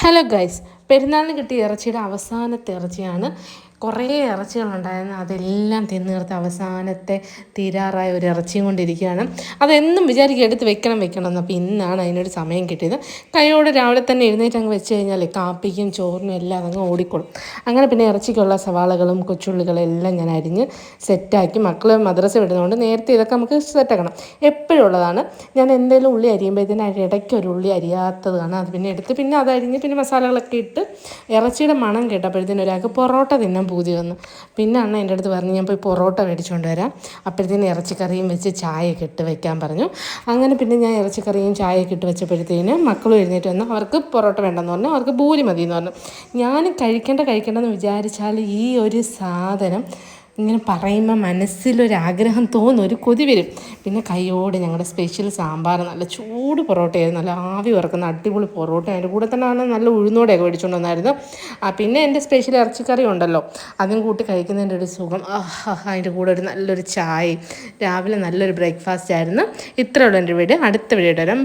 Hello guys, പെരുന്നാളിന് കിട്ടിയ ഇറച്ചിയുടെ അവസാനത്തെ ഇറച്ചിയാണ്. കുറേ ഇറച്ചികളുണ്ടായിരുന്നു, അതെല്ലാം തിന്ന് തീർത്ത് അവസാനത്തെ തീരാറായ ഒരു ഇറച്ചിയും കൊണ്ടിരിക്കുകയാണ്. അതെന്നും വിചാരിക്കും എടുത്ത് വെക്കണം എന്ന്. അപ്പോൾ ഇന്നാണ് അതിനൊരു സമയം കിട്ടിയത്. കൈയോടെ രാവിലെ തന്നെ എഴുന്നേറ്റ് അങ്ങ് വെച്ച് കഴിഞ്ഞാൽ കാപ്പിക്കും ചോറിനും എല്ലാം അതങ്ങ് ഓടിക്കൊള്ളും. അങ്ങനെ പിന്നെ ഇറച്ചിക്കുള്ള സവാളകളും കൊച്ചുള്ളികളും എല്ലാം ഞാൻ അരിഞ്ഞ് സെറ്റാക്കി. മക്കൾ മദ്രസ വിടുന്നതുകൊണ്ട് നേരത്തെ ഇതൊക്കെ നമുക്ക് സെറ്റാക്കണം. എപ്പോഴും ഉള്ളതാണ്. ഞാൻ എന്തെങ്കിലും ഉള്ളി അരിയുമ്പോഴത്തേന് ഇടയ്ക്ക് ഒരു ഉള്ളി അരിയാത്തതാണ്. അത് പിന്നെ എടുത്ത് പിന്നെ അതരിഞ്ഞ് പിന്നെ മസാലകളൊക്കെ ഇട്ട് ഇറച്ചിയുടെ മണം കേട്ടപ്പോഴത്തേനും ഒരാൾക്ക് പൊറോട്ട തിന്നാൻ പൂതി വന്നു. പിന്നെ അണ്ണ എൻ്റെ അടുത്ത് പറഞ്ഞു, ഞാൻ പോയി പൊറോട്ട മേടിച്ചുകൊണ്ട് വരാം, അപ്പോഴത്തേനും ഇറച്ചിക്കറിയും വെച്ച് ചായയൊക്കെ ഇട്ട് വെക്കാൻ പറഞ്ഞു. അങ്ങനെ പിന്നെ ഞാൻ ഇറച്ചിക്കറിയും ചായയൊക്കെ ഇട്ട് വെച്ചപ്പോഴത്തേനും മക്കളും എഴുന്നേറ്റ് വന്നു. അവർക്ക് പൊറോട്ട വേണ്ടെന്ന് പറഞ്ഞു, അവർക്ക് പൂരി മതി എന്ന് പറഞ്ഞു. ഞാൻ കഴിക്കേണ്ടെന്ന് വിചാരിച്ചാൽ ഈ ഒരു സാധനം ഇങ്ങനെ പറയുമ്പോൾ മനസ്സിലൊരാഗ്രഹം തോന്നും, ഒരു കൊതി വരും. പിന്നെ കൈയോടെ ഞങ്ങളുടെ സ്പെഷ്യൽ സാമ്പാർ, നല്ല ചൂട് പൊറോട്ടയായിരുന്നു, നല്ല ആവി വറക്കുന്ന അടിപൊളി പൊറോട്ട. അതിൻ്റെ കൂടെ തന്നെ നല്ല ഉഴുന്നോടെയൊക്കെ മേടിച്ചുകൊണ്ട് വന്നായിരുന്നു. പിന്നെ എൻ്റെ സ്പെഷ്യൽ ഇറച്ചിക്കറി ഉണ്ടല്ലോ, അതും കൂട്ടി കഴിക്കുന്നതിൻ്റെ ഒരു സുഖം, അതിൻ്റെ കൂടെ ഒരു നല്ലൊരു ചായ. രാവിലെ നല്ലൊരു ബ്രേക്ക്ഫാസ്റ്റ് ആയിരുന്നു. ഇത്രയുള്ള എൻ്റെ വീഡിയോ. അടുത്ത വീഡിയോ വരാം.